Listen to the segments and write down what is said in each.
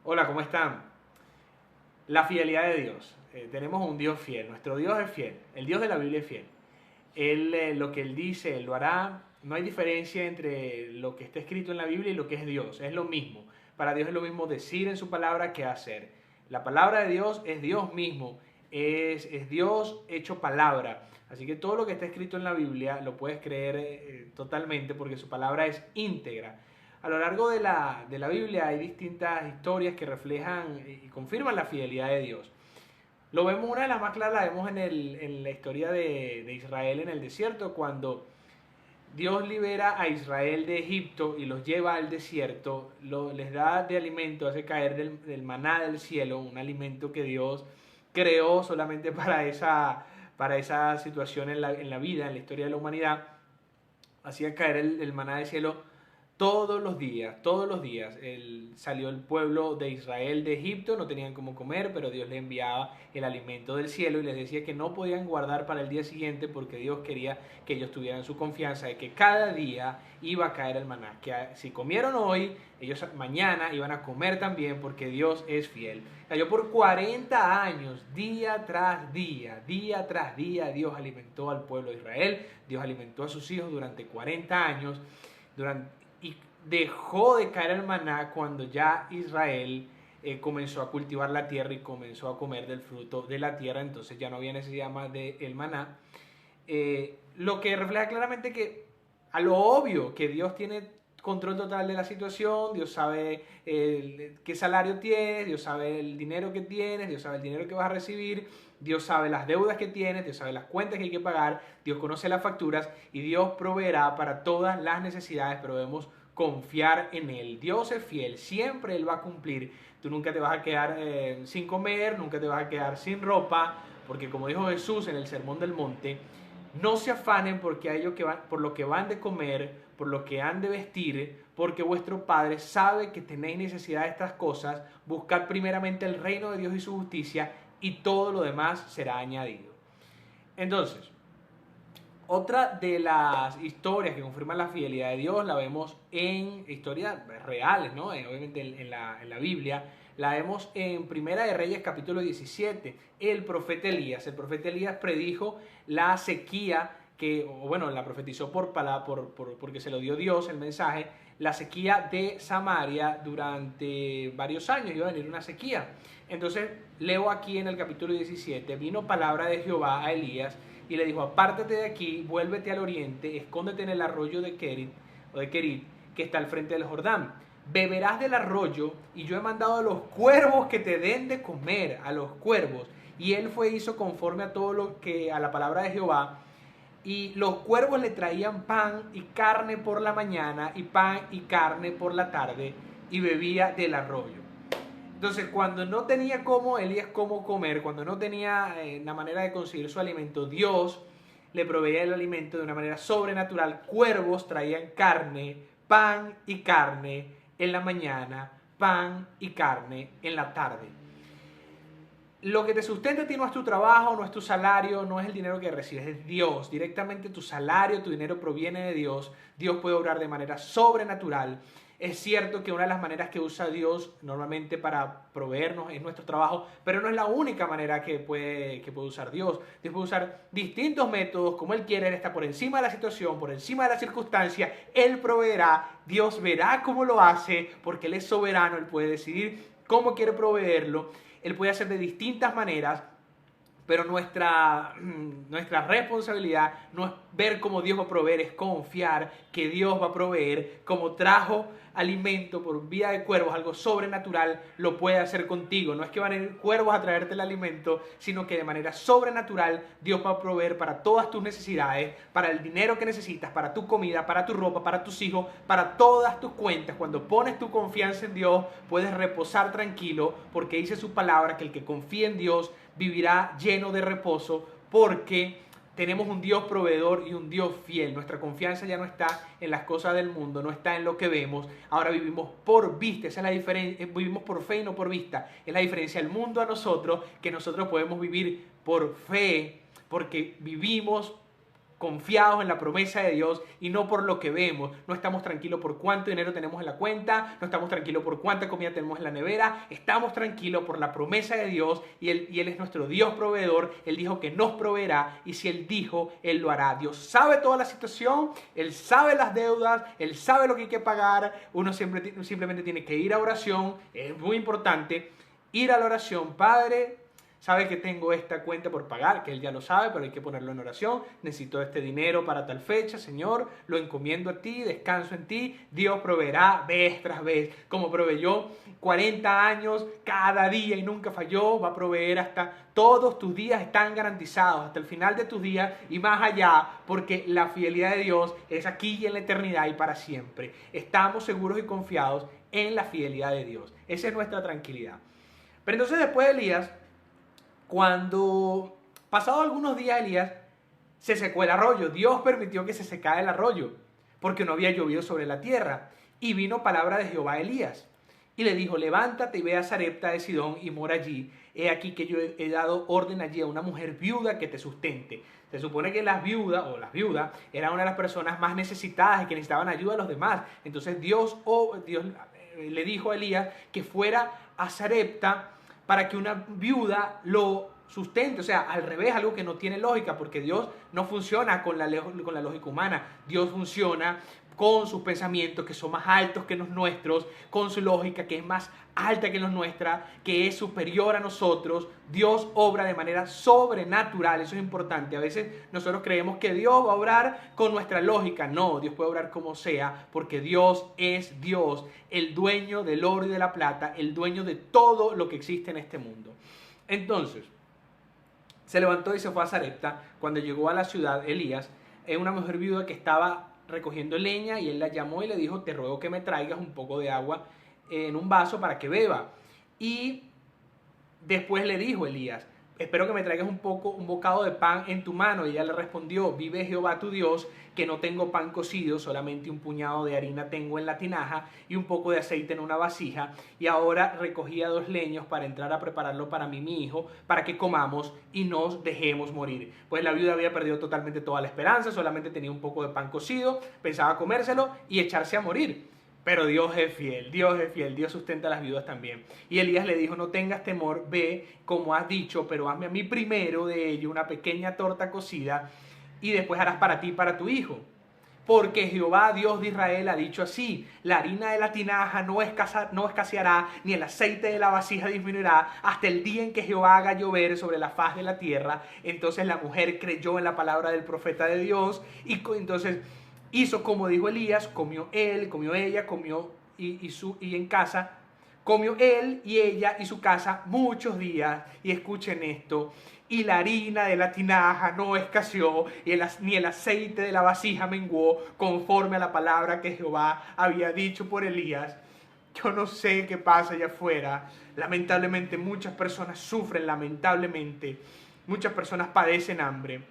Hola, ¿cómo están? La fidelidad de Dios. Tenemos un Dios fiel. Nuestro Dios es fiel. El Dios de la Biblia es fiel. Él, lo que Él dice, Él lo hará. No hay diferencia entre lo que está escrito en la Biblia y lo que es Dios. Es lo mismo. Para Dios es lo mismo decir en su palabra que hacer. La palabra de Dios es Dios mismo. Es Dios hecho palabra. Así que todo lo que está escrito en la Biblia lo puedes creer totalmente porque su palabra es íntegra. A lo largo de la Biblia hay distintas historias que reflejan y confirman la fidelidad de Dios. Lo vemos, una de las más claras la vemos en la historia de Israel en el desierto, cuando Dios libera a Israel de Egipto y los lleva al desierto, les da de alimento, hace caer del maná del cielo, un alimento que Dios creó solamente para esa situación en la vida, en la historia de la humanidad. Hacía caer el maná del cielo todos los días. Salió el pueblo de Israel de Egipto, no tenían cómo comer, pero Dios les enviaba el alimento del cielo y les decía que no podían guardar para el día siguiente porque Dios quería que ellos tuvieran su confianza de que cada día iba a caer el maná, que si comieron hoy, ellos mañana iban a comer también porque Dios es fiel. Cayó por 40 años, día tras día, Dios alimentó al pueblo de Israel, Dios alimentó a sus hijos durante 40 años. Y dejó de caer el maná cuando ya Israel comenzó a cultivar la tierra y comenzó a comer del fruto de la tierra, entonces ya no había necesidad más del maná. Lo que refleja claramente que a lo obvio que Dios tiene control total de la situación, Dios sabe qué salario tienes, Dios sabe el dinero que tienes, Dios sabe el dinero que vas a recibir, Dios sabe las deudas que tienes, Dios sabe las cuentas que hay que pagar, Dios conoce las facturas y Dios proveerá para todas las necesidades, pero debemos confiar en Él. Dios es fiel, siempre Él va a cumplir. Tú nunca te vas a quedar sin comer, nunca te vas a quedar sin ropa, porque como dijo Jesús en el Sermón del Monte, no se afanen por lo que van de comer, por lo que han de vestir, porque vuestro Padre sabe que tenéis necesidad de estas cosas. Buscad primeramente el reino de Dios y su justicia, y todo lo demás será añadido. Entonces, otra de las historias que confirman la fidelidad de Dios la vemos en historias reales, ¿no? Obviamente en la Biblia. La vemos en Primera de Reyes capítulo 17. El profeta Elías. El profeta Elías predijo la sequía la profetizó porque se lo dio Dios el mensaje, la sequía de Samaria durante varios años. Iba a venir una sequía. Entonces leo aquí en el capítulo 17, vino palabra de Jehová a Elías y le dijo: apártate de aquí, vuélvete al oriente, escóndete en el arroyo de Kerit, que está al frente del Jordán. Beberás del arroyo, y yo he mandado a los cuervos que te den de comer, a los cuervos. Y él hizo conforme a todo lo que a la palabra de Jehová. Y los cuervos le traían pan y carne por la mañana, y pan y carne por la tarde, y bebía del arroyo. Entonces, cuando no tenía Elías cómo comer, cuando no tenía la manera de conseguir su alimento, Dios le proveía el alimento de una manera sobrenatural. Cuervos traían carne, pan y carne en la mañana, pan y carne en la tarde. Lo que te sustenta a ti no es tu trabajo, no es tu salario, no es el dinero que recibes, es Dios. Directamente tu salario, tu dinero proviene de Dios. Dios puede obrar de manera sobrenatural. Es cierto que una de las maneras que usa Dios normalmente para proveernos es nuestro trabajo, pero no es la única manera que puede usar Dios. Dios puede usar distintos métodos, como Él quiere. Él está por encima de la situación, por encima de la circunstancia. Él proveerá, Dios verá cómo lo hace, porque Él es soberano, Él puede decidir cómo quiere proveerlo. Él puede hacer de distintas maneras, pero nuestra responsabilidad no es ver cómo Dios va a proveer, es confiar que Dios va a proveer. Como trajo alimento por vía de cuervos, algo sobrenatural, lo puede hacer contigo. No es que van a ir cuervos a traerte el alimento, sino que de manera sobrenatural Dios va a proveer para todas tus necesidades, para el dinero que necesitas, para tu comida, para tu ropa, para tus hijos, para todas tus cuentas. Cuando pones tu confianza en Dios, puedes reposar tranquilo, porque dice su palabra que el que confía en Dios vivirá lleno de reposo, porque tenemos un Dios proveedor y un Dios fiel. Nuestra confianza ya no está en las cosas del mundo, no está en lo que vemos. Ahora vivimos por vista, esa es la diferencia. Vivimos por fe y no por vista. Es la diferencia del mundo a nosotros, que nosotros podemos vivir por fe, porque vivimos confiados en la promesa de Dios y no por lo que vemos. No estamos tranquilos por cuánto dinero tenemos en la cuenta, no estamos tranquilos por cuánta comida tenemos en la nevera, estamos tranquilos por la promesa de Dios y Él es nuestro Dios proveedor. Él dijo que nos proveerá y si Él dijo, Él lo hará. Dios sabe toda la situación, Él sabe las deudas, Él sabe lo que hay que pagar. Uno simplemente tiene que ir a oración, es muy importante, ir a la oración. Padre, sabe que tengo esta cuenta por pagar, que Él ya lo sabe, pero hay que ponerlo en oración. Necesito este dinero para tal fecha, Señor, lo encomiendo a ti, descanso en ti. Dios proveerá vez tras vez, como proveyó 40 años cada día y nunca falló. Va a proveer hasta todos tus días, están garantizados, hasta el final de tus días y más allá, porque la fidelidad de Dios es aquí y en la eternidad y para siempre. Estamos seguros y confiados en la fidelidad de Dios. Esa es nuestra tranquilidad. Pero entonces después de Elías, cuando pasados algunos días Elías se secó el arroyo, Dios permitió que se secara el arroyo porque no había llovido sobre la tierra. Y vino palabra de Jehová a Elías y le dijo, levántate y ve a Sarepta de Sidón y mora allí. He aquí que yo he dado orden allí a una mujer viuda que te sustente. Se supone que las viudas eran una de las personas más necesitadas y que necesitaban ayuda a los demás. Entonces Dios le dijo a Elías que fuera a Sarepta para que una viuda lo sustente. O sea, al revés, algo que no tiene lógica, porque Dios no funciona con la lógica humana. Dios funciona con sus pensamientos que son más altos que los nuestros, con su lógica que es más alta que la nuestra, que es superior a nosotros. Dios obra de manera sobrenatural, eso es importante. A veces nosotros creemos que Dios va a obrar con nuestra lógica. No, Dios puede obrar como sea, porque Dios es Dios, el dueño del oro y de la plata, el dueño de todo lo que existe en este mundo. Entonces, se levantó y se fue a Sarepta. Cuando llegó a la ciudad, Elías, es una mujer viuda que estaba recogiendo leña y él la llamó y le dijo, te ruego que me traigas un poco de agua en un vaso para que beba. Y después le dijo Elías, espero que me traigas un bocado de pan en tu mano. Y ella le respondió, vive Jehová tu Dios, que no tengo pan cocido, solamente un puñado de harina tengo en la tinaja y un poco de aceite en una vasija. Y ahora recogía 2 leños para entrar a prepararlo para mí, mi hijo, para que comamos y nos dejemos morir. Pues la viuda había perdido totalmente toda la esperanza, solamente tenía un poco de pan cocido, pensaba comérselo y echarse a morir. Pero Dios es fiel, Dios sustenta a las viudas también. Y Elías le dijo, no tengas temor, ve como has dicho, pero hazme a mí primero de ello una pequeña torta cocida y después harás para ti y para tu hijo. Porque Jehová, Dios de Israel, ha dicho así, la harina de la tinaja no escaseará, ni el aceite de la vasija disminuirá, hasta el día en que Jehová haga llover sobre la faz de la tierra. Entonces la mujer creyó en la palabra del profeta de Dios y entonces hizo como dijo Elías, comió él, comió ella, y en casa, comió él y ella y su casa muchos días. Y escuchen esto, y la harina de la tinaja no escaseó, ni el aceite de la vasija menguó, conforme a la palabra que Jehová había dicho por Elías. Yo no sé qué pasa allá afuera. Lamentablemente muchas personas sufren, muchas personas padecen hambre.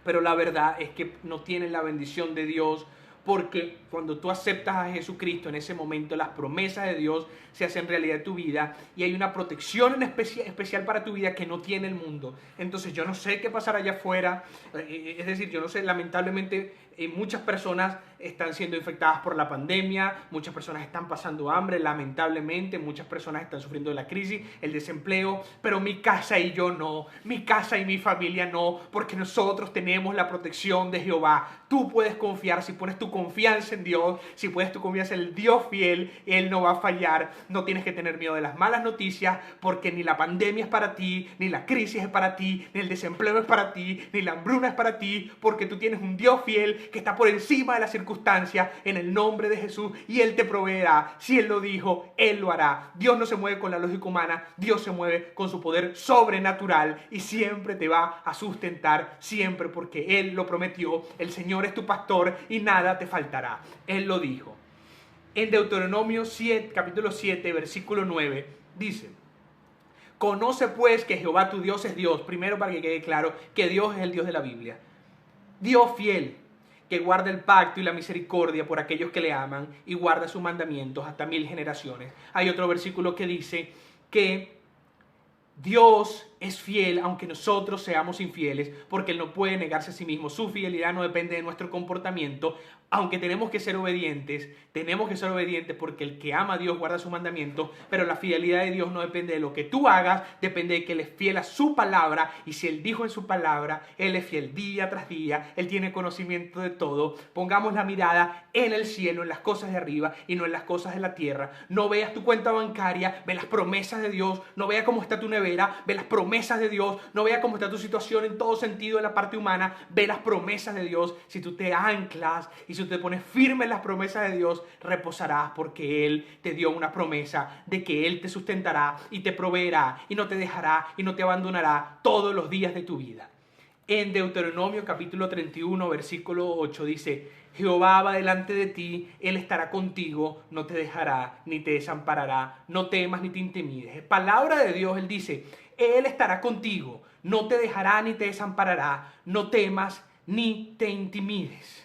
Pero la verdad es que no tienen la bendición de Dios, porque cuando tú aceptas a Jesucristo, en ese momento las promesas de Dios se hacen realidad en tu vida y hay una protección especial para tu vida que no tiene el mundo. Entonces yo no sé qué pasará allá afuera, es decir, yo no sé, lamentablemente muchas personas están siendo infectadas por la pandemia, muchas personas están pasando hambre, lamentablemente, muchas personas están sufriendo de la crisis, el desempleo, pero mi casa y yo no, mi casa y mi familia no, porque nosotros tenemos la protección de Jehová. Tú puedes confiar, si pones tu confianza en Dios, si pones tu confianza en el Dios fiel, Él no va a fallar. No tienes que tener miedo de las malas noticias, porque ni la pandemia es para ti, ni la crisis es para ti, ni el desempleo es para ti, ni la hambruna es para ti, porque tú tienes un Dios fiel que está por encima de las circunstancias, en el nombre de Jesús, y Él te proveerá. Si Él lo dijo, Él lo hará. Dios no se mueve con la lógica humana, Dios se mueve con su poder sobrenatural y siempre te va a sustentar, siempre, porque Él lo prometió. El Señor es tu pastor y nada te faltará. Él lo dijo. En Deuteronomio 7, capítulo 7, versículo 9, dice: conoce pues que Jehová tu Dios es Dios. Primero, para que quede claro que Dios es el Dios de la Biblia. Dios fiel, que guarda el pacto y la misericordia por aquellos que le aman y guarda sus mandamientos hasta 1000 generaciones. Hay otro versículo que dice que Dios es fiel aunque nosotros seamos infieles, porque Él no puede negarse a sí mismo. Su fidelidad no depende de nuestro comportamiento, aunque tenemos que ser obedientes porque el que ama a Dios guarda su mandamiento, pero la fidelidad de Dios no depende de lo que tú hagas, depende de que Él es fiel a su palabra, y si Él dijo en su palabra, Él es fiel día tras día, Él tiene conocimiento de todo. Pongamos la mirada en el cielo, en las cosas de arriba y no en las cosas de la tierra. No veas tu cuenta bancaria, ve las promesas de Dios, no veas cómo está tu nevera, ve las promesas de Dios, no veas cómo está tu situación en todo sentido de la parte humana, ve las promesas de Dios. Si tú te anclas y si tú te pones firme en las promesas de Dios, reposarás porque Él te dio una promesa de que Él te sustentará y te proveerá y no te dejará y no te abandonará todos los días de tu vida. En Deuteronomio capítulo 31, versículo 8 dice: Jehová va delante de ti, Él estará contigo, no te dejará ni te desamparará, no temas ni te intimides. Palabra de Dios, Él dice, Él estará contigo, no te dejará ni te desamparará, no temas ni te intimides.